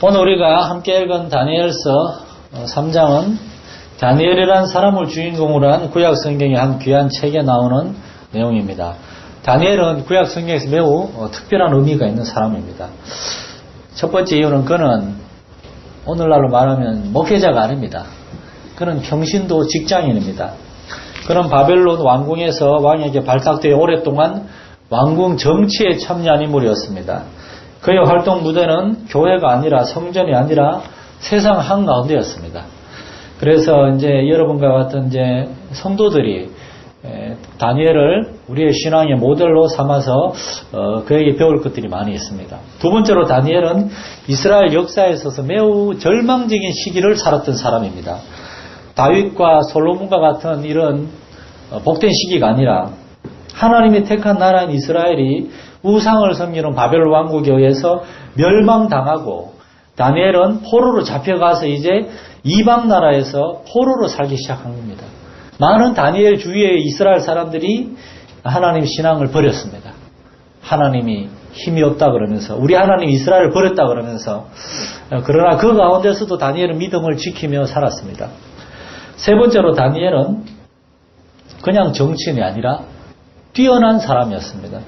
오늘 우리가 함께 읽은 다니엘서 3장은 다니엘이라는 사람을 주인공으로 한 구약 성경의 한 귀한 책에 나오는 내용입니다. 다니엘은 구약 성경에서 매우 특별한 의미가 있는 사람입니다. 첫 번째 이유는 그는 오늘날로 말하면 목회자가 아닙니다. 그는 평신도 직장인입니다. 그는 바벨론 왕궁에서 왕에게 발탁되어 오랫동안 왕궁 정치에 참여한 인물이었습니다. 그의 활동 무대는 교회가 아니라 성전이 아니라 세상 한가운데였습니다. 그래서 이제 여러분과 같은 이제 성도들이 다니엘을 우리의 신앙의 모델로 삼아서 그에게 배울 것들이 많이 있습니다. 두 번째로 다니엘은 이스라엘 역사에 있어서 매우 절망적인 시기를 살았던 사람입니다. 다윗과 솔로몬과 같은 이런 복된 시기가 아니라 하나님이 택한 나라인 이스라엘이 우상을 섬기는 바벨론 왕국에 의해서 멸망당하고 다니엘은 포로로 잡혀가서 이제 이방 나라에서 포로로 살기 시작한 겁니다. 많은 다니엘 주위의 이스라엘 사람들이 하나님 신앙을 버렸습니다. 하나님이 힘이 없다 그러면서 우리 하나님 이스라엘을 버렸다 그러면서 그러나 그 가운데서도 다니엘은 믿음을 지키며 살았습니다. 세 번째로 다니엘은 그냥 정치인이 아니라 뛰어난 사람이었습니다.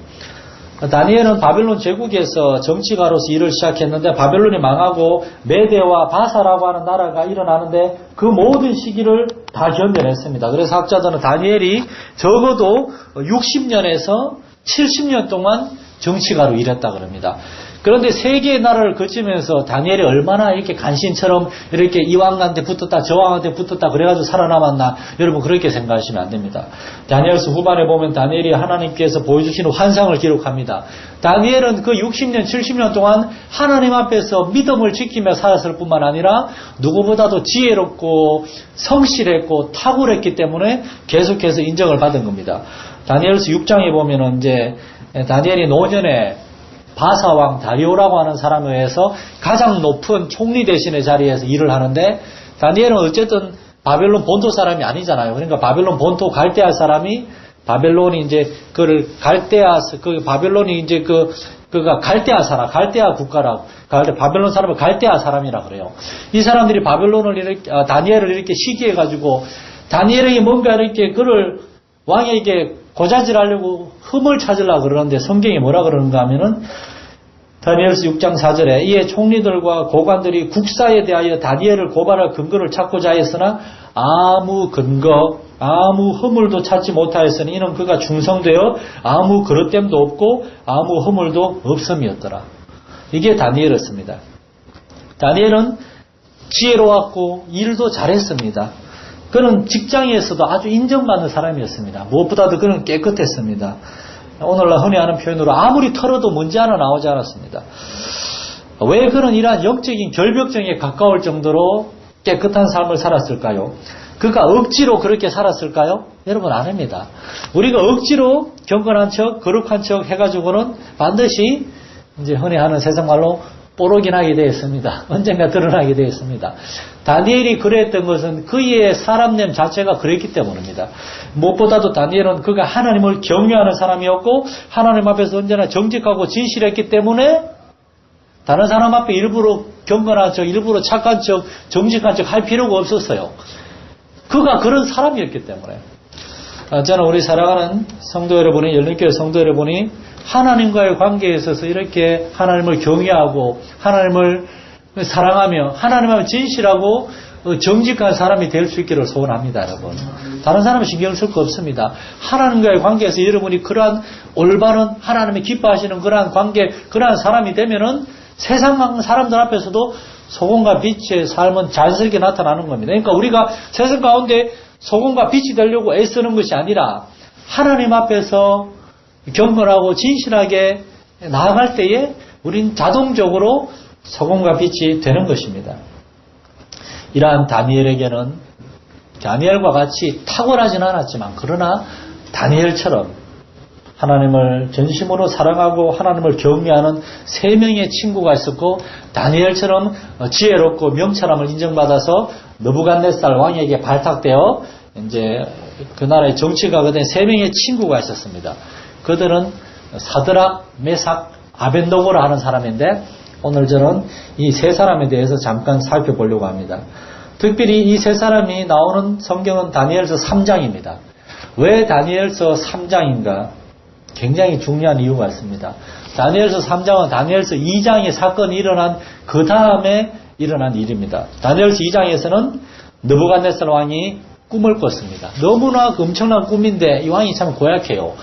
다니엘은 바벨론 제국에서 정치가로서 일을 시작했는데 바벨론이 망하고 메대와 바사라고 하는 나라가 일어나는데 그 모든 시기를 다 견뎌냈습니다. 그래서 학자들은 다니엘이 적어도 60년에서 70년 동안 정치가로 일했다 그럽니다. 그런데 세 개의 나라를 거치면서 다니엘이 얼마나 이렇게 간신처럼 이렇게 이 왕한테 붙었다 저 왕한테 붙었다 그래가지고 살아남았나, 여러분 그렇게 생각하시면 안 됩니다. 다니엘서 후반에 보면 다니엘이 하나님께서 보여주시는 환상을 기록합니다. 다니엘은 그 60년 70년 동안 하나님 앞에서 믿음을 지키며 살았을 뿐만 아니라 누구보다도 지혜롭고 성실했고 탁월했기 때문에 계속해서 인정을 받은 겁니다. 다니엘서 6장에 보면은 이제 다니엘이 노년에 바사왕 다리오라고 하는 사람에 의해서 가장 높은 총리 대신의 자리에서 일을 하는데, 다니엘은 어쨌든 바벨론 본토 사람이 아니잖아요. 그러니까 바벨론 본토 갈대아 사람이 바벨론이 이제 그를 바벨론이 이제 그가 갈대아 국가라고, 바벨론 사람을 갈대아 사람이라 그래요. 이 사람들이 바벨론을 이렇게, 다니엘을 이렇게 시기해가지고 다니엘에게 뭔가 이렇게 그를 왕에게 고자질하려고 흠을 찾으려고 그러는데 성경이 뭐라 그러는가 하면은 다니엘서 6장 4절에 이에 총리들과 고관들이 국사에 대하여 다니엘을 고발할 근거를 찾고자 하였으나 아무 근거 아무 허물도 찾지 못하였으니 이는 그가 충성되어 아무 그릇됨도 없고 아무 허물도 없음이었더라. 이게 다니엘이었습니다. 다니엘은 지혜로웠고 일도 잘했습니다. 그는 직장에서도 아주 인정받는 사람이었습니다. 무엇보다도 그는 깨끗했습니다. 오늘날 흔히 하는 표현으로 아무리 털어도 먼지 하나 나오지 않았습니다. 왜 그는 이러한 영적인 결벽증에 가까울 정도로 깨끗한 삶을 살았을까요? 그가 억지로 그렇게 살았을까요? 여러분 아닙니다. 우리가 억지로 경건한 척 거룩한 척 해가지고는 반드시 이제 흔히 하는 세상말로 뽀록이 나게 되어 있습니다. 언젠가 드러나게 되어 있습니다. 다니엘이 그랬던 것은 그의 사람됨 자체가 그랬기 때문입니다. 무엇보다도 다니엘은 그가 하나님을 경외하는 사람이었고 하나님 앞에서 언제나 정직하고 진실했기 때문에 다른 사람 앞에 일부러 경건한 척, 일부러 착한 척, 정직한 척 할 필요가 없었어요. 그가 그런 사람이었기 때문에. 저는 우리 사랑하는 성도 여러분이, 열린교회 성도 여러분이 하나님과의 관계에 있어서 이렇게 하나님을 경외하고 하나님을 사랑하며 하나님 앞에 진실하고 정직한 사람이 될 수 있기를 소원합니다, 여러분. 다른 사람은 신경 쓸 거 없습니다. 하나님과의 관계에서 여러분이 그러한 올바른 하나님이 기뻐하시는 그러한 관계, 그러한 사람이 되면은 세상 사람들 앞에서도 소금과 빛의 삶은 자연스럽게 나타나는 겁니다. 그러니까 우리가 세상 가운데 소금과 빛이 되려고 애쓰는 것이 아니라 하나님 앞에서 경건하고 진실하게 나아갈 때에 우린 자동적으로 소금과 빛이 되는 것입니다. 이러한 다니엘에게는 다니엘과 같이 탁월하진 않았지만 그러나 다니엘처럼 하나님을 전심으로 사랑하고 하나님을 경외하는 세 명의 친구가 있었고 다니엘처럼 지혜롭고 명철함을 인정받아서 느부갓네살 왕에게 발탁되어 이제 그 나라의 정치가가 된 세 명의 친구가 있었습니다. 그들은 사드락, 메삭, 아벤노고라 하는 사람인데 오늘 저는 이 세 사람에 대해서 잠깐 살펴보려고 합니다. 특별히 이 세 사람이 나오는 성경은 다니엘서 3장입니다. 왜 다니엘서 3장인가? 굉장히 중요한 이유가 있습니다. 다니엘서 3장은 다니엘서 2장의 사건이 일어난 그 다음에 일어난 일입니다. 다니엘서 2장에서는 느부갓네살 왕이 꿈을 꿨습니다. 너무나 엄청난 꿈인데 이 왕이 참 고약해요.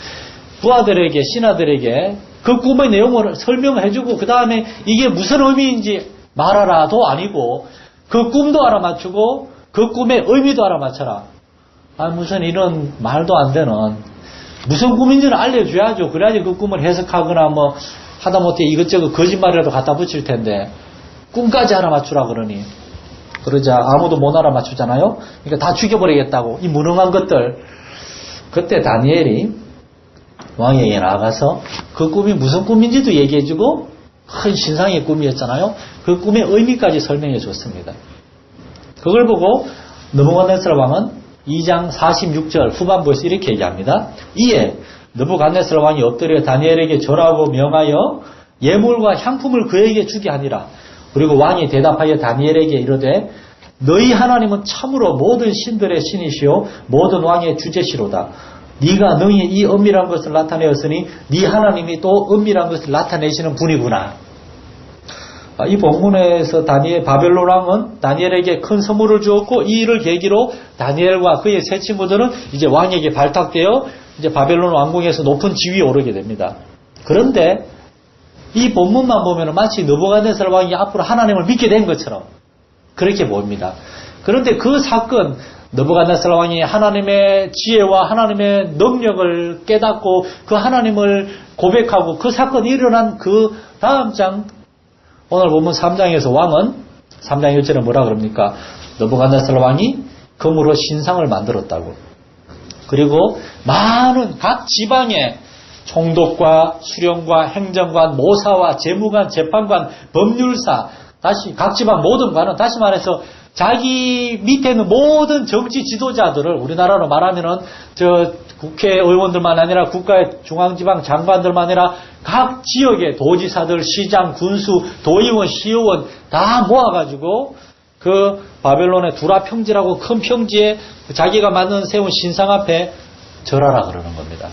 부하들에게, 신하들에게 그 꿈의 내용을 설명해주고 그 다음에 이게 무슨 의미인지 말하라도 아니고 그 꿈도 알아맞추고 그 꿈의 의미도 알아맞혀라. 무슨 이런 말도 안 되는 무슨 꿈인지는 알려줘야죠. 그래야지 그 꿈을 해석하거나 뭐 하다못해 이것저것 거짓말이라도 갖다 붙일 텐데 꿈까지 알아맞추라 그러니 그러자 아무도 못 알아맞추잖아요. 그러니까 다 죽여버리겠다고 이 무능한 것들. 그때 다니엘이 왕에게 나가서 그 꿈이 무슨 꿈인지도 얘기해주고 큰 신상의 꿈이었잖아요. 그 꿈의 의미까지 설명해 줬습니다. 그걸 보고 느부갓네살 왕은 2장 46절 후반부에서 이렇게 얘기합니다. 이에 느부갓네살 왕이 엎드려 다니엘에게 절하고 명하여 예물과 향품을 그에게 주게 하니라. 그리고 왕이 대답하여 다니엘에게 이르되 너희 하나님은 참으로 모든 신들의 신이시요 모든 왕의 주제시로다. 네가 능히 이 은밀한 것을 나타내었으니 네 하나님이 또 은밀한 것을 나타내시는 분이구나. 이 본문에서 바벨론 왕은 다니엘에게 큰 선물을 주었고 이 일을 계기로 다니엘과 그의 세 친구들은 이제 왕에게 발탁되어 이제 바벨론 왕궁에서 높은 지위에 오르게 됩니다. 그런데 이 본문만 보면 마치 느부갓네살 왕이 앞으로 하나님을 믿게 된 것처럼 그렇게 보입니다. 그런데 그 사건, 느부갓네살 왕이 하나님의 지혜와 하나님의 능력을 깨닫고 그 하나님을 고백하고 그 사건이 일어난 그 다음 장 오늘 보면 3장에서 왕은 3장 1절에 뭐라 그럽니까? 느부갓네살 왕이 금으로 신상을 만들었다고. 그리고 많은 각 지방의 총독과 수령과 행정관, 모사와 재무관, 재판관, 법률사, 다시 각 지방 모든 관은 다시 말해서 자기 밑에 있는 모든 정치 지도자들을 우리나라로 말하면은 저 국회의원들만 아니라 국가의 중앙지방 장관들만 아니라 각 지역의 도지사들, 시장, 군수, 도의원, 시의원 다 모아가지고 그 바벨론의 두라 평지라고 큰 평지에 자기가 세운 신상 앞에 절하라 그러는 겁니다.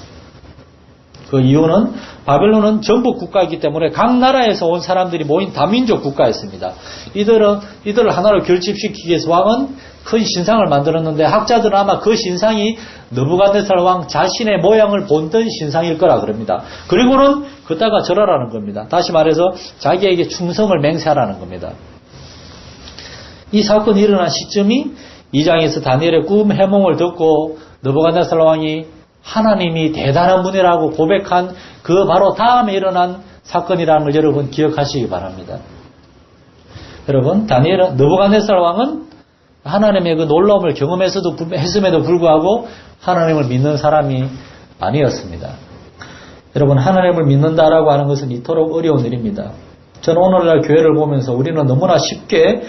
그 이유는 바벨론은 전복 국가이기 때문에 각 나라에서 온 사람들이 모인 다민족 국가였습니다. 이들을 하나로 결집시키기 위해서 왕은 큰 신상을 만들었는데 학자들은 아마 그 신상이 느부갓네살 왕 자신의 모양을 본던 신상일 거라 그럽니다. 그리고는 그따가 절하라는 겁니다. 다시 말해서 자기에게 충성을 맹세하라는 겁니다. 이 사건이 일어난 시점이 2장에서 다니엘의 꿈 해몽을 듣고 느부갓네살 왕이 하나님이 대단한 분이라고 고백한 그 바로 다음에 일어난 사건이라는 걸 여러분 기억하시기 바랍니다. 여러분, 느부갓네살 왕은 하나님의 그 놀라움을 경험했음에도 불구하고 하나님을 믿는 사람이 아니었습니다. 여러분, 하나님을 믿는다라고 하는 것은 이토록 어려운 일입니다. 저는 오늘날 교회를 보면서 우리는 너무나 쉽게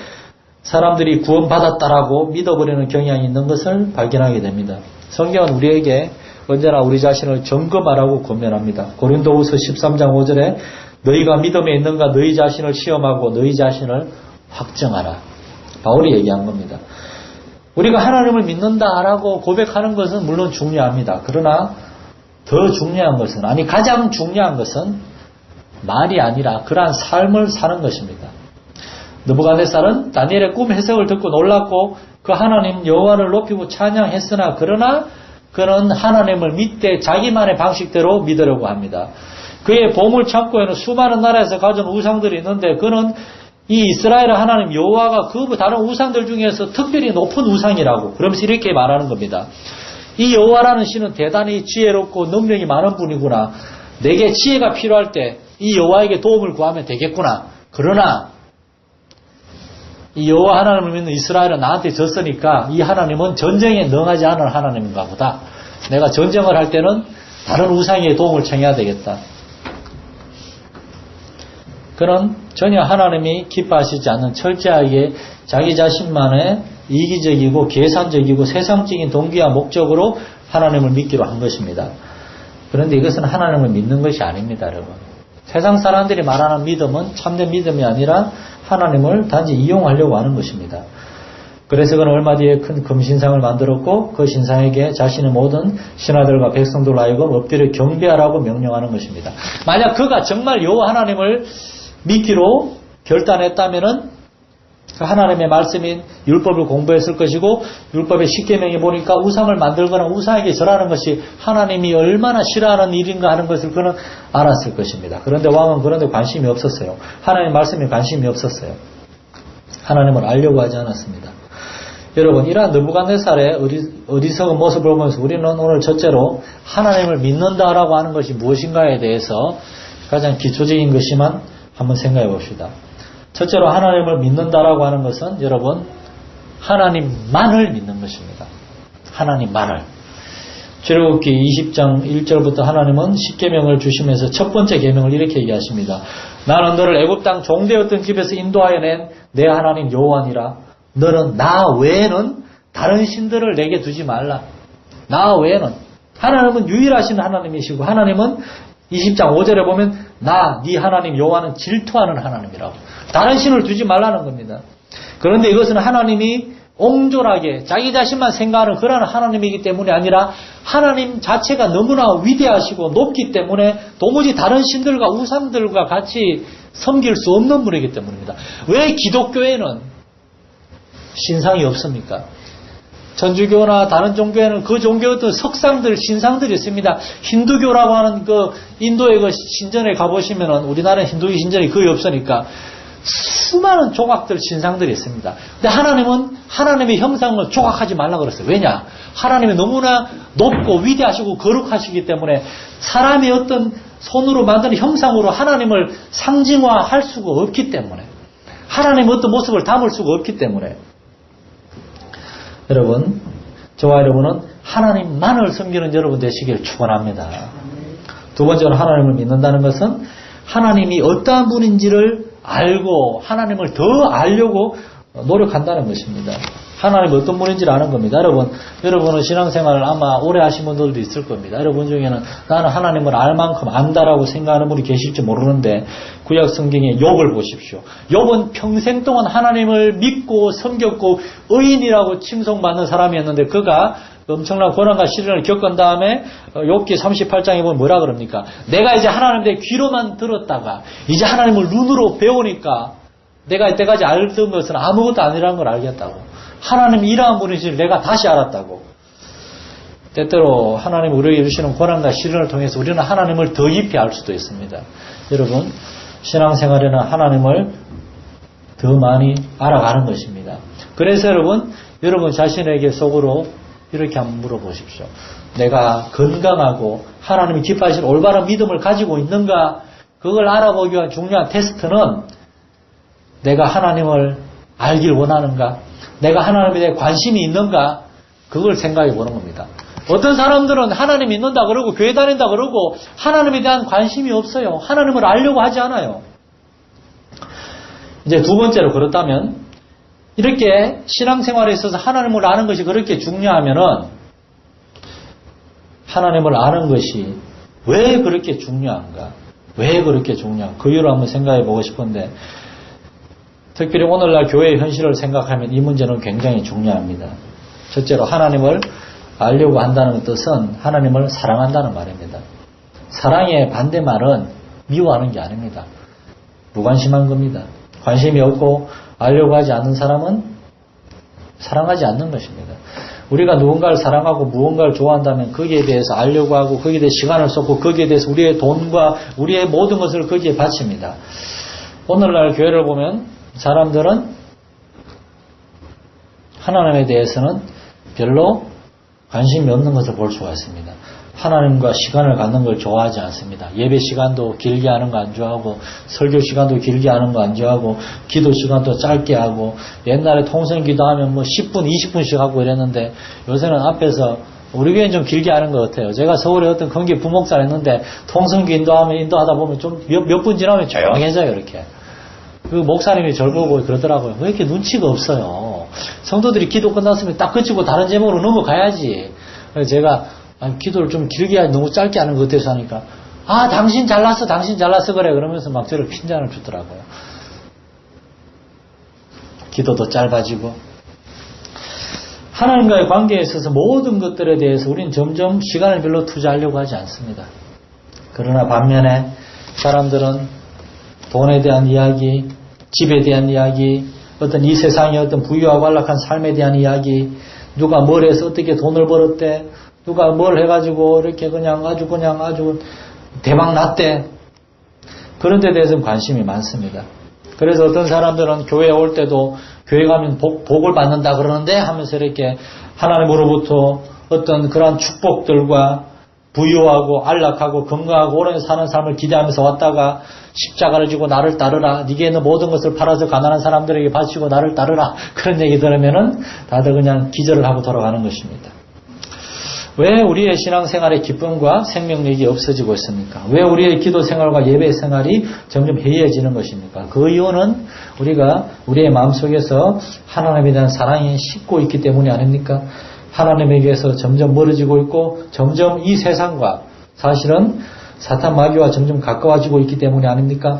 사람들이 구원받았다라고 믿어버리는 경향이 있는 것을 발견하게 됩니다. 성경은 우리에게 언제나 우리 자신을 점검하라고 권면합니다. 고린도후서 13장 5절에 너희가 믿음에 있는가 너희 자신을 시험하고 너희 자신을 확정하라. 바울이 얘기한 겁니다. 우리가 하나님을 믿는다라고 고백하는 것은 물론 중요합니다. 그러나 더 중요한 것은 가장 중요한 것은 말이 아니라 그러한 삶을 사는 것입니다. 느부갓네살은 다니엘의 꿈 해석을 듣고 놀랐고 그 하나님 여호와를 높이고 찬양했으나 그러나 그는 하나님을 믿되 자기만의 방식대로 믿으려고 합니다. 그의 보물 창고에는 수많은 나라에서 가져온 우상들이 있는데 그는 이 이스라엘의 하나님 여호와가 그 다른 우상들 중에서 특별히 높은 우상이라고 그러면서 이렇게 말하는 겁니다. 이 여호와라는 신은 대단히 지혜롭고 능력이 많은 분이구나. 내게 지혜가 필요할 때 이 여호와에게 도움을 구하면 되겠구나. 그러나 이 여호와 하나님을 믿는 이스라엘은 나한테 졌으니까 이 하나님은 전쟁에 능하지 않은 하나님인가 보다. 내가 전쟁을 할 때는 다른 우상의 도움을 청해야 되겠다. 그는 전혀 하나님이 기뻐하시지 않는 철저하게 자기 자신만의 이기적이고 계산적이고 세상적인 동기와 목적으로 하나님을 믿기로 한 것입니다. 그런데 이것은 하나님을 믿는 것이 아닙니다, 여러분. 세상 사람들이 말하는 믿음은 참된 믿음이 아니라 하나님을 단지 이용하려고 하는 것입니다. 그래서 그는 얼마 뒤에 큰 금신상을 만들었고 그 신상에게 자신의 모든 신하들과 백성들 하여금 엎드려 경배하라고 명령하는 것입니다. 만약 그가 정말 여호와 하나님을 믿기로 결단했다면은 그 하나님의 말씀인 율법을 공부했을 것이고 율법의 십계명에 보니까 우상을 만들거나 우상에게 절하는 것이 하나님이 얼마나 싫어하는 일인가 하는 것을 그는 알았을 것입니다. 그런데 왕은 그런 데 관심이 없었어요. 하나님의 말씀에 관심이 없었어요. 하나님을 알려고 하지 않았습니다. 여러분, 이러한 느부갓네살의 어리석은 모습을 보면서 우리는 오늘 첫째로 하나님을 믿는다라고 하는 것이 무엇인가에 대해서 가장 기초적인 것이만 한번 생각해 봅시다. 첫째로 하나님을 믿는다라고 하는 것은 여러분 하나님만을 믿는 것입니다. 하나님만을. 출애굽기 20장 1절부터 하나님은 십계명을 주시면서 첫 번째 계명을 이렇게 얘기하십니다. 나는 너를 애굽 땅 종되었던 집에서 인도하여 낸 내 하나님 여호와니라. 너는 나 외에는 다른 신들을 내게 두지 말라. 나 외에는. 하나님은 유일하신 하나님이시고 하나님은 20장 5절에 보면 네 하나님 여호와는 질투하는 하나님이라고. 다른 신을 두지 말라는 겁니다. 그런데 이것은 하나님이 옹졸하게 자기 자신만 생각하는 그런 하나님이기 때문이 아니라 하나님 자체가 너무나 위대하시고 높기 때문에 도무지 다른 신들과 우상들과 같이 섬길 수 없는 분이기 때문입니다. 왜 기독교에는 신상이 없습니까? 천주교나 다른 종교에는 그 종교의 어떤 석상들, 신상들이 있습니다. 힌두교라고 하는 그 인도의 그 신전에 가보시면은 우리나라는 힌두교 신전이 거의 없으니까 수많은 조각들, 신상들이 있습니다. 근데 하나님은 하나님의 형상을 조각하지 말라 그랬어요. 왜냐? 하나님이 너무나 높고 위대하시고 거룩하시기 때문에 사람의 어떤 손으로 만든 형상으로 하나님을 상징화할 수가 없기 때문에 하나님의 어떤 모습을 담을 수가 없기 때문에 여러분, 저와 여러분은 하나님만을 섬기는 여러분 되시길 축원합니다. 두 번째로 하나님을 믿는다는 것은 하나님이 어떠한 분인지를 알고 하나님을 더 알려고 노력한다는 것입니다. 하나님이 어떤 분인지를 아는 겁니다. 여러분은 신앙생활을 아마 오래 하신 분들도 있을 겁니다. 여러분 중에는 나는 하나님을 알 만큼 안다라고 생각하는 분이 계실지 모르는데 구약 성경의 욥을 보십시오. 욥은 평생 동안 하나님을 믿고 섬겼고 의인이라고 칭송받는 사람이었는데 그가 엄청난 고난과 시련을 겪은 다음에 욥기 38장에 보면 뭐라 그럽니까? 내가 이제 하나님의 귀로만 들었다가 이제 하나님을 눈으로 배우니까 내가 이때까지 알던 것은 아무것도 아니라는 걸 알겠다고. 하나님이 이러한 분이시를 내가 다시 알았다고. 때때로 하나님 우리에게 주시는 고난과 시련을 통해서 우리는 하나님을 더 깊이 알 수도 있습니다. 여러분, 신앙생활에는 하나님을 더 많이 알아가는 것입니다. 그래서 여러분 자신에게 속으로 이렇게 한번 물어보십시오. 내가 건강하고 하나님이 기뻐하시는 올바른 믿음을 가지고 있는가? 그걸 알아보기 위한 중요한 테스트는 내가 하나님을 알길 원하는가? 내가 하나님에 대해 관심이 있는가? 그걸 생각해 보는 겁니다. 어떤 사람들은 하나님 믿는다 그러고 교회 다닌다 그러고 하나님에 대한 관심이 없어요. 하나님을 알려고 하지 않아요. 이제 두 번째로 그렇다면 이렇게 신앙생활에 있어서 하나님을 아는 것이 그렇게 중요하면은 하나님을 아는 것이 왜 그렇게 중요한가? 왜 그렇게 중요한가? 그 이유를 한번 생각해 보고 싶은데 특별히 오늘날 교회의 현실을 생각하면 이 문제는 굉장히 중요합니다. 첫째로 하나님을 알려고 한다는 뜻은 하나님을 사랑한다는 말입니다. 사랑의 반대말은 미워하는 게 아닙니다. 무관심한 겁니다. 관심이 없고 알려고 하지 않는 사람은 사랑하지 않는 것입니다. 우리가 누군가를 사랑하고 무언가를 좋아한다면 거기에 대해서 알려고 하고 거기에 대해 시간을 쏟고 거기에 대해서 우리의 돈과 우리의 모든 것을 거기에 바칩니다. 오늘날 교회를 보면 사람들은 하나님에 대해서는 별로 관심이 없는 것을 볼 수가 있습니다. 하나님과 시간을 갖는 걸 좋아하지 않습니다. 예배 시간도 길게 하는 거 안 좋아하고 설교 시간도 길게 하는 거 안 좋아하고 기도 시간도 짧게 하고 옛날에 통성 기도하면 10분, 20분씩 하고 이랬는데 요새는 앞에서 우리 교회는 좀 길게 하는 것 같아요. 제가 서울에 어떤 건기 부목사를 했는데 통성기 인도하다 보면 좀 몇 분 지나면 조용해져요, 이렇게. 그 목사님이 저를 보고 그러더라고요. 왜 이렇게 눈치가 없어요? 성도들이 기도 끝났으면 딱 그치고 다른 제목으로 넘어가야지. 그래서 제가 기도를 좀 길게 하지 너무 짧게 하는 것 같아서 하니까 당신 잘났어, 당신 잘났어 그래. 그러면서 막 저를 핀잔을 주더라고요. 기도도 짧아지고. 하나님과의 관계에 있어서 모든 것들에 대해서 우리는 점점 시간을 별로 투자하려고 하지 않습니다. 그러나 반면에 사람들은 돈에 대한 이야기, 집에 대한 이야기, 어떤 이 세상의 어떤 부유하고 안락한 삶에 대한 이야기, 누가 뭘 해서 어떻게 돈을 벌었대, 누가 뭘 해가지고 이렇게 아주 대박 났대. 그런 데 대해서는 관심이 많습니다. 그래서 어떤 사람들은 교회에 올 때도 교회 가면 복을 받는다 그러는데 하면서 이렇게 하나님으로부터 어떤 그러한 축복들과 부유하고 안락하고 건강하고 오래 사는 삶을 기대하면서 왔다가 십자가를 지고 나를 따르라. 네게 있는 모든 것을 팔아서 가난한 사람들에게 바치고 나를 따르라. 그런 얘기 들으면은 다들 그냥 기절을 하고 돌아가는 것입니다. 왜 우리의 신앙생활의 기쁨과 생명력이 없어지고 있습니까? 왜 우리의 기도 생활과 예배 생활이 점점 해이해지는 것입니까? 그 이유는 우리가 우리의 마음속에서 하나님에 대한 사랑이 식고 있기 때문이 아닙니까? 하나님에게서 점점 멀어지고 있고 점점 이 세상과 사실은 사탄 마귀와 점점 가까워지고 있기 때문이 아닙니까?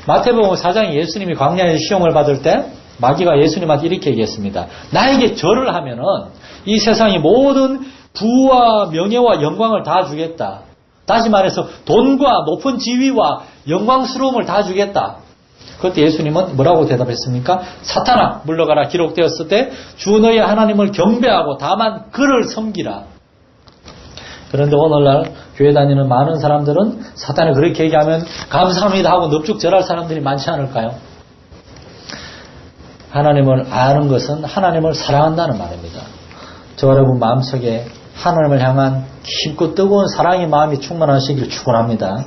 마태복음 4장에 예수님이 광야에서 시험을 받을 때 마귀가 예수님한테 이렇게 얘기했습니다. 나에게 절을 하면은 이 세상의 모든 부와 명예와 영광을 다 주겠다. 다시 말해서 돈과 높은 지위와 영광스러움을 다 주겠다. 그때 예수님은 뭐라고 대답했습니까? 사탄아 물러가라. 기록되었을 때 주 너의 하나님을 경배하고 다만 그를 섬기라. 그런데 오늘날 교회 다니는 많은 사람들은 사탄이 그렇게 얘기하면 감사합니다 하고 넙죽 절할 사람들이 많지 않을까요? 하나님을 아는 것은 하나님을 사랑한다는 말입니다. 저 여러분 마음속에 하나님을 향한 깊고 뜨거운 사랑의 마음이 충만하시기를 축원합니다.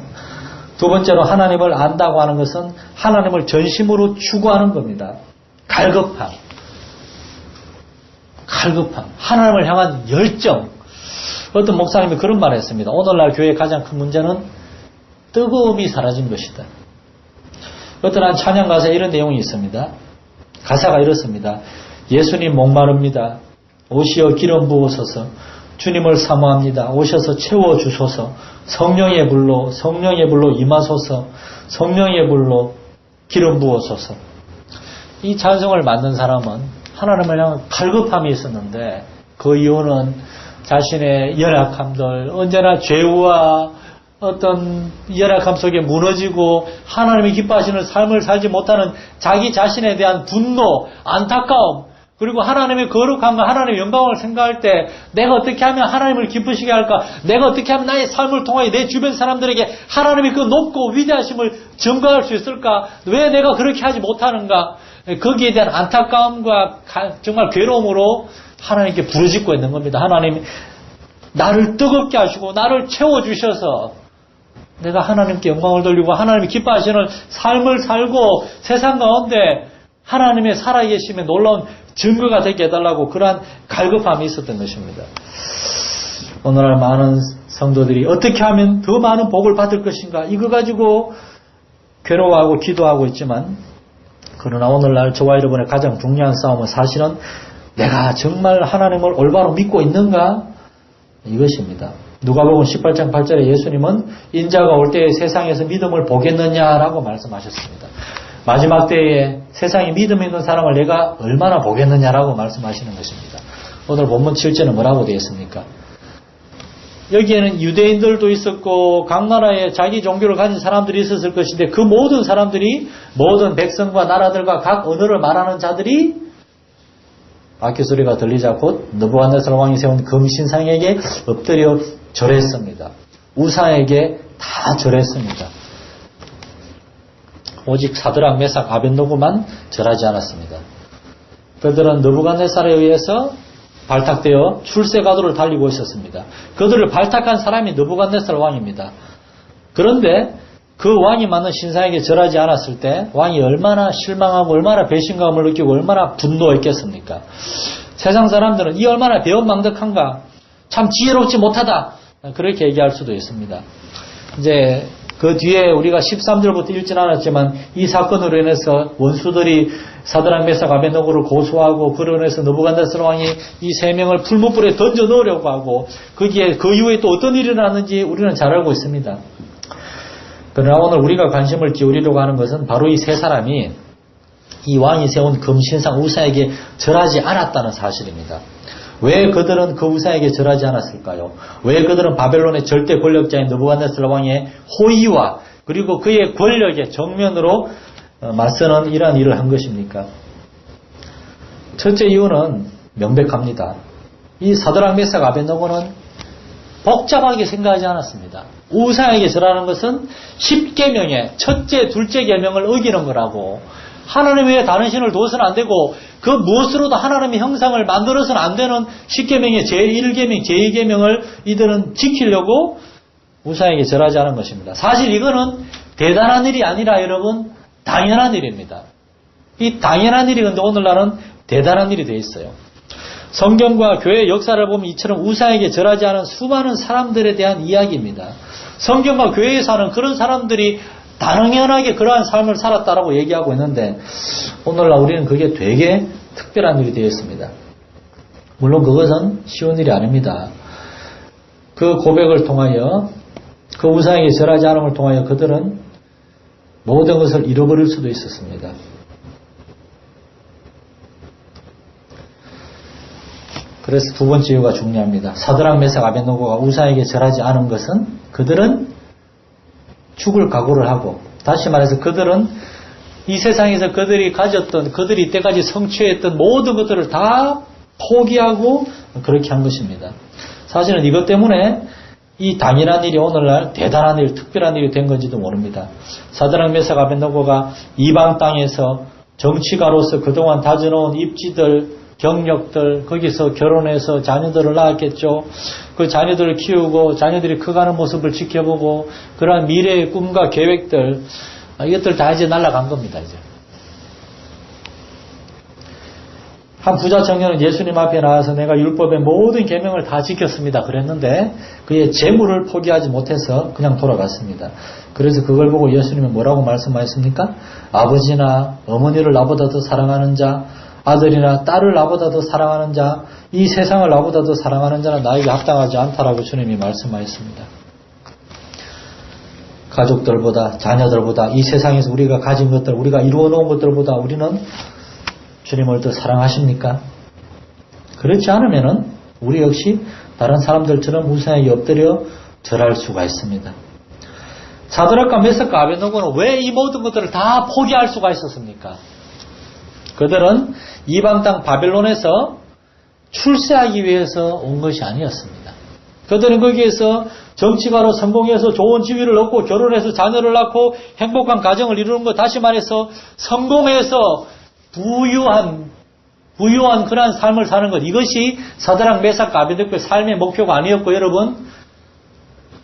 두 번째로 하나님을 안다고 하는 것은 하나님을 전심으로 추구하는 겁니다. 갈급함. 하나님을 향한 열정. 어떤 목사님이 그런 말을 했습니다. 오늘날 교회의 가장 큰 문제는 뜨거움이 사라진 것이다. 어떤 한 찬양 가사에 이런 내용이 있습니다. 가사가 이렇습니다. 예수님 목마릅니다. 오시어 기름 부으소서. 주님을 사모합니다. 오셔서 채워주소서. 성령의 불로 임하소서. 성령의 불로 기름 부어소서. 이 찬송을 만든 사람은 하나님을 향한 갈급함이 있었는데 그 이유는 자신의 연약함들, 언제나 죄와 어떤 연약함 속에 무너지고 하나님이 기뻐하시는 삶을 살지 못하는 자기 자신에 대한 분노, 안타까움, 그리고 하나님의 거룩함과 하나님의 영광을 생각할 때 내가 어떻게 하면 하나님을 기쁘시게 할까? 내가 어떻게 하면 나의 삶을 통하여 내 주변 사람들에게 하나님의 그 높고 위대하심을 증거할 수 있을까? 왜 내가 그렇게 하지 못하는가? 거기에 대한 안타까움과 정말 괴로움으로 하나님께 부르짖고 있는 겁니다. 하나님 나를 뜨겁게 하시고 나를 채워주셔서 내가 하나님께 영광을 돌리고 하나님이 기뻐하시는 삶을 살고 세상 가운데 하나님의 살아계심에 놀라운 증거가 되게 해달라고 그러한 갈급함이 있었던 것입니다. 오늘날 많은 성도들이 어떻게 하면 더 많은 복을 받을 것인가 이거 가지고 괴로워하고 기도하고 있지만 그러나 오늘날 저와 여러분의 가장 중요한 싸움은 사실은 내가 정말 하나님을 올바로 믿고 있는가 이것입니다. 누가복음 18장 8절에 예수님은 인자가 올 때에 세상에서 믿음을 보겠느냐라고 말씀하셨습니다. 마지막 때에 세상에 믿음 있는 사람을 내가 얼마나 보겠느냐라고 말씀하시는 것입니다. 오늘 본문 7절은 뭐라고 되어 있습니까? 여기에는 유대인들도 있었고 각 나라에 자기 종교를 가진 사람들이 있었을 것인데 그 모든 사람들이 모든 백성과 나라들과 각 언어를 말하는 자들이 악기 소리가 들리자 곧 느부갓네살 왕이 세운 금신상에게 엎드려 절했습니다. 우상에게 다 절했습니다. 오직 사드락, 메삭, 아벳노고만 절하지 않았습니다. 그들은 느부갓네살에 의해서 발탁되어 출세가도를 달리고 있었습니다. 그들을 발탁한 사람이 느부갓네살 왕입니다. 그런데 그 왕이 만든 신상에게 절하지 않았을 때 왕이 얼마나 실망하고 얼마나 배신감을 느끼고 얼마나 분노했겠습니까? 세상 사람들은 이 얼마나 배은망덕한가, 참 지혜롭지 못하다, 그렇게 얘기할 수도 있습니다. 이제 그 뒤에 우리가 13절부터 읽진 않았지만 이 사건으로 인해서 원수들이 사드락, 메삭, 아벳노고를 고소하고 그로 인해서 느부갓네살 왕이 이 세 명을 풀무불에 던져 넣으려고 하고 거기에 그 이후에 또 어떤 일이 일어났는지 우리는 잘 알고 있습니다. 그러나 오늘 우리가 관심을 기울이려고 하는 것은 바로 이 세 사람이 이 왕이 세운 금신상 우사에게 절하지 않았다는 사실입니다. 왜 그들은 그 우사에게 절하지 않았을까요? 왜 그들은 바벨론의 절대 권력자인 느부갓네살 왕의 호의와 그리고 그의 권력에 정면으로 맞서는 이러한 일을 한 것입니까? 첫째 이유는 명백합니다. 이 사드락 메삭 아벳느고는 복잡하게 생각하지 않았습니다. 우사에게 절하는 것은 10계명의 첫째, 둘째 계명을 어기는 거라고, 하나님 외에 다른 신을 둬서는 안 되고 그 무엇으로도 하나님의 형상을 만들어서는 안 되는 10계명의 제1계명, 제2계명을 이들은 지키려고 우사에게 절하지 않은 것입니다. 사실 이거는 대단한 일이 아니라 여러분 당연한 일입니다. 이 당연한 일이 근데 오늘날은 대단한 일이 되어 있어요. 성경과 교회의 역사를 보면 이처럼 우사에게 절하지 않은 수많은 사람들에 대한 이야기입니다. 성경과 교회에 사는 그런 사람들이 당연하게 그러한 삶을 살았다라고 얘기하고 있는데 오늘날 우리는 그게 되게 특별한 일이 되었습니다. 물론 그것은 쉬운 일이 아닙니다. 그 고백을 통하여 그 우상에게 절하지 않음을 통하여 그들은 모든 것을 잃어버릴 수도 있었습니다. 그래서 두 번째 이유가 중요합니다. 사드락 메삭 아벳느고가 우상에게 절하지 않은 것은 그들은 죽을 각오를 하고, 다시 말해서 그들은 이 세상에서 그들이 가졌던, 그들이 이때까지 성취했던 모든 것들을 다 포기하고 그렇게 한 것입니다. 사실은 이것 때문에 이 당연한 일이 오늘날 대단한 일, 특별한 일이 된 건지도 모릅니다. 사드락 메삭 아벳느고가 이방 땅에서 정치가로서 그동안 다져놓은 입지들, 경력들, 거기서 결혼해서 자녀들을 낳았겠죠. 그 자녀들을 키우고 자녀들이 커가는 모습을 지켜보고 그러한 미래의 꿈과 계획들, 이것들 다 이제 날아간 겁니다. 이제 한 부자 청년은 예수님 앞에 나와서 내가 율법의 모든 계명을 다 지켰습니다 그랬는데 그의 재물을 포기하지 못해서 그냥 돌아갔습니다. 그래서 그걸 보고 예수님은 뭐라고 말씀하셨습니까? 아버지나 어머니를 나보다 더 사랑하는 자, 아들이나 딸을 나보다 더 사랑하는 자, 이 세상을 나보다 더 사랑하는 자는 나에게 합당하지 않다라고 주님이 말씀하셨습니다. 가족들보다, 자녀들보다, 이 세상에서 우리가 가진 것들, 우리가 이루어놓은 것들보다 우리는 주님을 더 사랑하십니까? 그렇지 않으면은 우리 역시 다른 사람들처럼 우상에게 엎드려 절할 수가 있습니다. 사드락과 메삭과 아벳느고는 왜 이 모든 것들을 다 포기할 수가 있었습니까? 그들은 이방 땅 바벨론에서 출세하기 위해서 온 것이 아니었습니다. 그들은 거기에서 정치가로 성공해서 좋은 지위를 얻고 결혼해서 자녀를 낳고 행복한 가정을 이루는 것, 다시 말해서 성공해서 부유한 그러한 삶을 사는 것, 이것이 사드락 메삭과 아벳느고의 삶의 목표가 아니었고, 여러분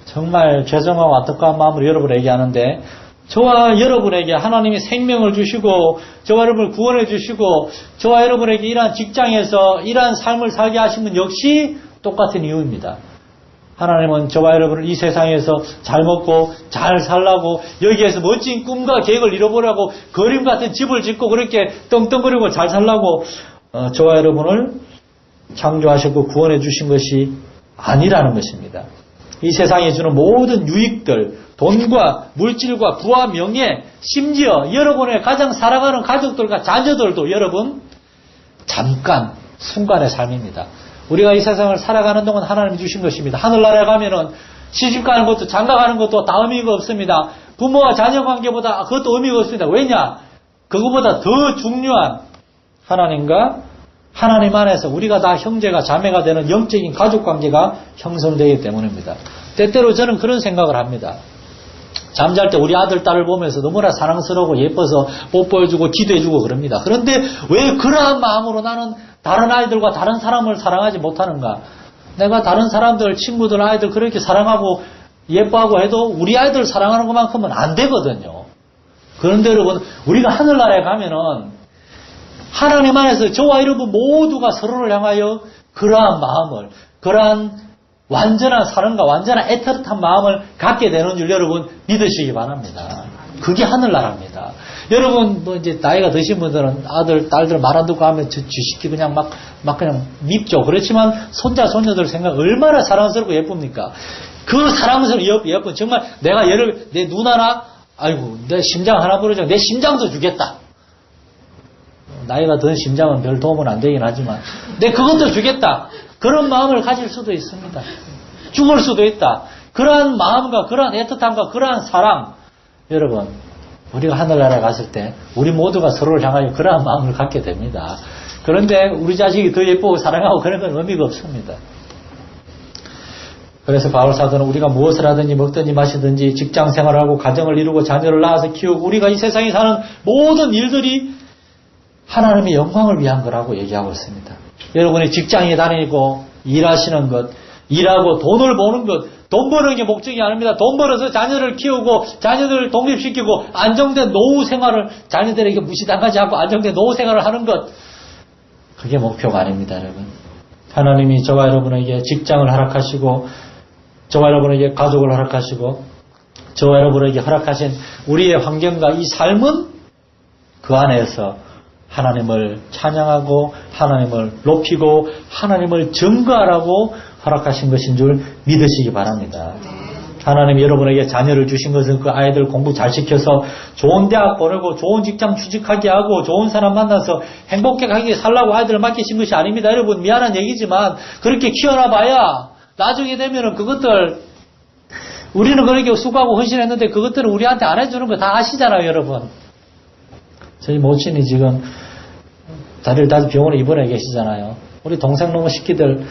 정말 죄송하고 안타까운 마음으로 여러분에게 얘기하는데 저와 여러분에게 하나님이 생명을 주시고 저와 여러분을 구원해 주시고 저와 여러분에게 이러한 직장에서 이러한 삶을 살게 하신 건 역시 똑같은 이유입니다. 하나님은 저와 여러분을 이 세상에서 잘 먹고 잘 살라고, 여기에서 멋진 꿈과 계획을 이뤄보려고, 그림 같은 집을 짓고 그렇게 떵떵거리고 잘 살라고 저와 여러분을 창조하셨고 구원해 주신 것이 아니라는 것입니다. 이 세상에 주는 모든 유익들, 돈과 물질과 부와 명예, 심지어 여러분의 가장 사랑하는 가족들과 자녀들도 여러분 잠깐 순간의 삶입니다. 우리가 이 세상을 살아가는 동안 하나님이 주신 것입니다. 하늘나라에 가면은 시집가는 것도 장가가는 것도 다 의미가 없습니다. 부모와 자녀 관계보다 그것도 의미가 없습니다. 왜냐? 그거보다 더 중요한 하나님과 하나님 안에서 우리가 다 형제가 자매가 되는 영적인 가족 관계가 형성되기 때문입니다. 때때로 저는 그런 생각을 합니다. 잠잘 때 우리 아들, 딸을 보면서 너무나 사랑스러우고 예뻐서 뽀뽀해주고 기도해주고 그럽니다. 그런데 왜 그러한 마음으로 나는 다른 아이들과 다른 사람을 사랑하지 못하는가? 내가 다른 사람들, 친구들, 아이들 그렇게 사랑하고 예뻐하고 해도 우리 아이들 사랑하는 것만큼은 안 되거든요. 그런데 여러분, 우리가 하늘나라에 가면은 하나님 안에서 저와 여러분 모두가 서로를 향하여 그러한 마음을, 그러한 완전한 사랑과 완전한 애틋한 마음을 갖게 되는 줄 여러분 믿으시기 바랍니다. 그게 하늘나라입니다. 여러분 뭐 이제 나이가 드신 분들은 아들, 딸들 말 안 듣고 하면 쥐새끼 그냥 막 그냥 밉죠. 그렇지만 손자, 손녀들 생각 얼마나 사랑스럽고 예쁩니까? 그 사람은 예쁜 정말 내가 내 눈 하나 아이고 내 심장 하나 부러져 내 심장도 주겠다. 나이가 든 심장은 별 도움은 안 되긴 하지만 내 그것도 주겠다. 그런 마음을 가질 수도 있습니다. 죽을 수도 있다. 그러한 마음과 그러한 애틋함과 그러한 사랑 여러분 우리가 하늘나라에 갔을 때 우리 모두가 서로를 향하여 그러한 마음을 갖게 됩니다. 그런데 우리 자식이 더 예쁘고 사랑하고 그런 건 의미가 없습니다. 그래서 바울 사도는 우리가 무엇을 하든지 먹든지 마시든지 직장 생활을 하고 가정을 이루고 자녀를 낳아서 키우고 우리가 이 세상에 사는 모든 일들이 하나님의 영광을 위한 거라고 얘기하고 있습니다. 여러분이 직장에 다니고 일하시는 것, 일하고 돈을 버는 것, 돈 버는 게 목적이 아닙니다. 돈 벌어서 자녀를 키우고 자녀들을 독립시키고 안정된 노후 생활을 자녀들에게 무시당하지 않고 안정된 노후 생활을 하는 것 그게 목표가 아닙니다. 여러분. 하나님이 저와 여러분에게 직장을 허락하시고 저와 여러분에게 가족을 허락하시고 저와 여러분에게 허락하신 우리의 환경과 이 삶은 그 안에서 하나님을 찬양하고 하나님을 높이고 하나님을 증거하라고 허락하신 것인 줄 믿으시기 바랍니다. 하나님이 여러분에게 자녀를 주신 것은 그 아이들 공부 잘 시켜서 좋은 대학 보내고 좋은 직장 취직하게 하고 좋은 사람 만나서 행복하게 살라고 아이들을 맡기신 것이 아닙니다. 여러분 미안한 얘기지만 그렇게 키워놔봐야 나중에 되면은 그것들 우리는 그렇게 수고하고 헌신했는데 그것들은 우리한테 안 해주는 거 다 아시잖아요. 여러분. 저희 모친이 지금 다리를 다시 병원에 입원해 계시잖아요. 우리 동생 놈의 새끼들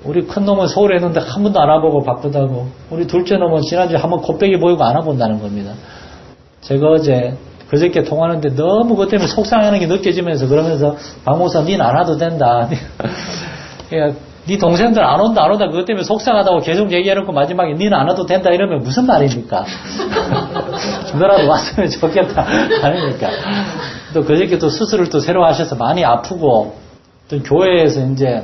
우리 큰 놈은 서울에 있는데 한 번도 안 와보고 바쁘다고 우리 둘째 놈은 지난주에 한 번 곱빼기 보이고 안 와본다는 겁니다. 제가 그저께 통화하는데 너무 그것 때문에 속상해하는 게 느껴지면서 그러면서 박 목사 니는 안 와도 된다. 네 동생들 안 온다 그것 때문에 속상하다고 계속 얘기해놓고 마지막에 니는 안 와도 된다 이러면 무슨 말입니까? 너라도 왔으면 좋겠다 아닙니까? 또 그저께 또 수술을 또 새로 하셔서 많이 아프고 또 교회에서 이제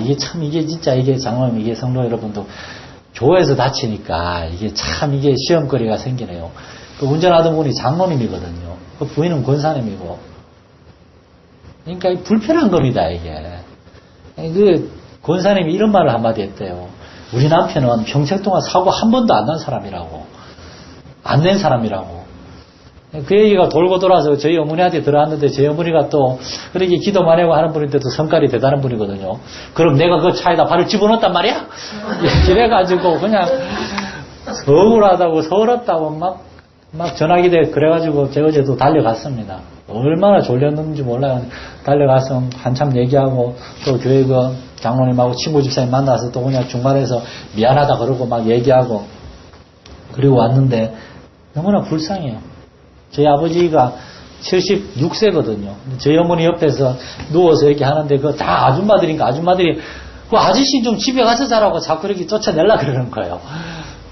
이게 참 이게 진짜 이게 장로님 이게 성도 여러분도 교회에서 다치니까 이게 참 이게 시험거리가 생기네요. 그 운전하던 분이 장로님이거든요. 그 부인은 권사님이고 그러니까 불편한 겁니다 이게. 그 권사님이 이런 말을 한마디 했대요. 우리 남편은 평생 동안 사고 한 번도 안 난 사람이라고. 안 낸 사람이라고. 그 얘기가 돌고 돌아서 저희 어머니한테 들어왔는데 저희 어머니가 또 그렇게 기도 많이 하고 하는 분인데도 성깔이 대단한 분이거든요. 그럼 내가 그 차에다 발을 집어넣었단 말이야? 이래가지고 그냥 억울하다고 서럽다고 막 전화기 대 그래가지고 제가 어제도 달려갔습니다. 얼마나 졸렸는지 몰라요. 달려가서 한참 얘기하고 또 교회 그 장로님하고 친구 집사님 만나서 또 그냥 중간에서 미안하다 그러고 막 얘기하고 그리고 왔는데 너무나 불쌍해요. 저희 아버지가 76세거든요. 저희 어머니 옆에서 누워서 이렇게 하는데 그거 다 아줌마들인가 아줌마들이 그 아저씨 좀 집에 가서 자라고 자꾸 이렇게 쫓아내려 그러는 거예요.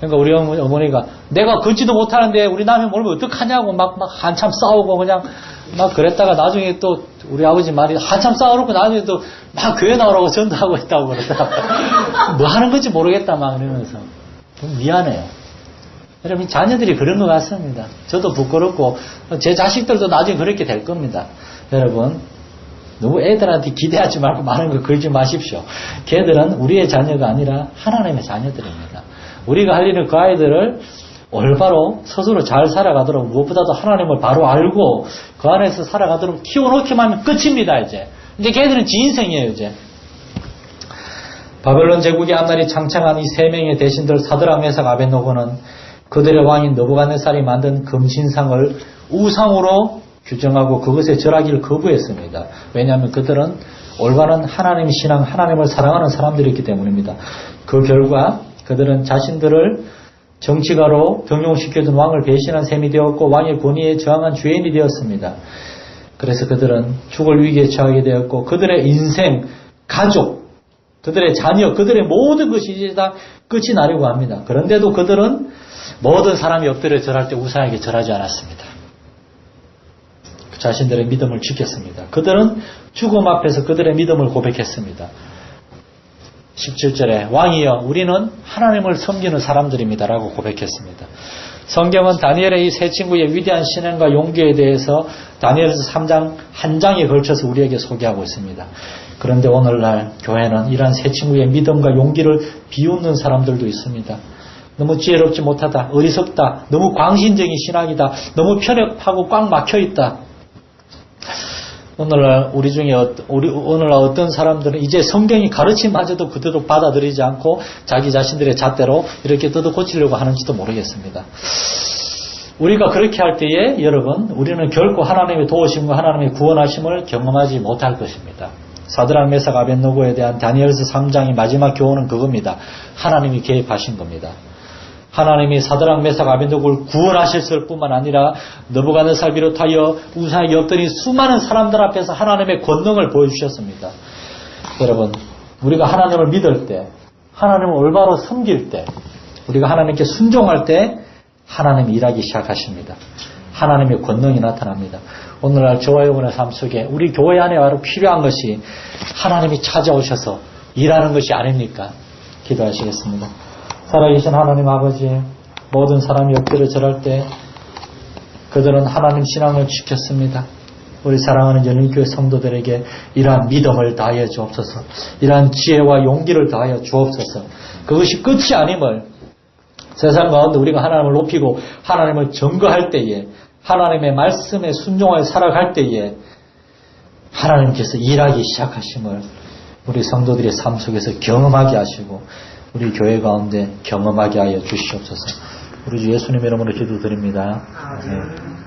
그러니까 우리 어머니가 내가 걷지도 못하는데 우리 남편 몰면 어떡하냐고 막 한참 싸우고 그냥 막 그랬다가 나중에 또 우리 아버지 말이 한참 싸워놓고 나중에 또 막 교회 나오라고 전도하고 있다고 그러더라고요. 뭐 하는 건지 모르겠다 막 이러면서 좀 미안해요. 여러분 자녀들이 그런 것 같습니다. 저도 부끄럽고 제 자식들도 나중에 그렇게 될 겁니다. 여러분 너무 애들한테 기대하지 말고 많은 거 걸지 마십시오. 걔들은 우리의 자녀가 아니라 하나님의 자녀들입니다. 우리가 할 일은 그 아이들을 올바로 스스로 잘 살아가도록 무엇보다도 하나님을 바로 알고 그 안에서 살아가도록 키워놓기만 하면 끝입니다. 이제 걔들은 지 인생이에요. 이제 바벨론 제국의 앞날이 창창한 이 세 명의 대신들 사드락 메삭 아벳노고는 그들의 왕인 느부갓네살이 만든 금신상을 우상으로 규정하고 그것에 절하기를 거부했습니다. 왜냐하면 그들은 올바른 하나님 신앙, 하나님을 사랑하는 사람들이었기 때문입니다. 그 결과 그들은 자신들을 정치가로 등용시켜준 왕을 배신한 셈이 되었고 왕의 권위에 저항한 죄인이 되었습니다. 그래서 그들은 죽을 위기에 처하게 되었고 그들의 인생, 가족, 그들의 자녀, 그들의 모든 것이 이제 다 끝이 나려고 합니다. 그런데도 그들은 모든 사람이 엎드려 절할 때 우상에게 절하지 않았습니다. 자신들의 믿음을 지켰습니다. 그들은 죽음 앞에서 그들의 믿음을 고백했습니다. 17절에 왕이여 우리는 하나님을 섬기는 사람들입니다 라고 고백했습니다. 성경은 다니엘의 이 세 친구의 위대한 신앙과 용기에 대해서 다니엘서 3장 한 장에 걸쳐서 우리에게 소개하고 있습니다. 그런데 오늘날 교회는 이러한 세 친구의 믿음과 용기를 비웃는 사람들도 있습니다. 너무 지혜롭지 못하다, 어리석다, 너무 광신적인 신학이다, 너무 편협하고 꽉 막혀있다. 오늘날 우리 중에 오늘날 어떤 사람들은 이제 성경이 가르침마저도 그대로 받아들이지 않고 자기 자신들의 잣대로 이렇게 뜯어 고치려고 하는지도 모르겠습니다. 우리가 그렇게 할 때에 여러분, 우리는 결코 하나님의 도우심과 하나님의 구원하심을 경험하지 못할 것입니다. 사드락 메삭 아벳느고에 대한 다니엘서 3장의 마지막 교훈은 그겁니다. 하나님이 개입하신 겁니다. 하나님이 사드락 메삭 아벳느고를 구원하셨을 뿐만 아니라 느부갓네살 비롯하여 우상에게 엎드린 수많은 사람들 앞에서 하나님의 권능을 보여주셨습니다. 여러분, 우리가 하나님을 믿을 때, 하나님을 올바로 섬길 때, 우리가 하나님께 순종할 때 하나님이 일하기 시작하십니다. 하나님의 권능이 나타납니다. 오늘날 저와 여러분의 삶 속에 우리 교회 안에 바로 필요한 것이 하나님이 찾아오셔서 일하는 것이 아닙니까? 기도하시겠습니다. 살아계신 하나님 아버지, 모든 사람이 엎드려 절할 때 그들은 하나님 신앙을 지켰습니다. 우리 사랑하는 연일교회 성도들에게 이러한 믿음을 다하여 주옵소서. 이러한 지혜와 용기를 다하여 주옵소서. 그것이 끝이 아님을 세상 가운데 우리가 하나님을 높이고 하나님을 증거할 때에, 하나님의 말씀에 순종하여 살아갈 때에 하나님께서 일하기 시작하심을 우리 성도들의 삶 속에서 경험하게 하시고 우리 교회 가운데 경험하게 하여 주시옵소서. 우리 주 예수님의 이름으로 기도드립니다. 아멘.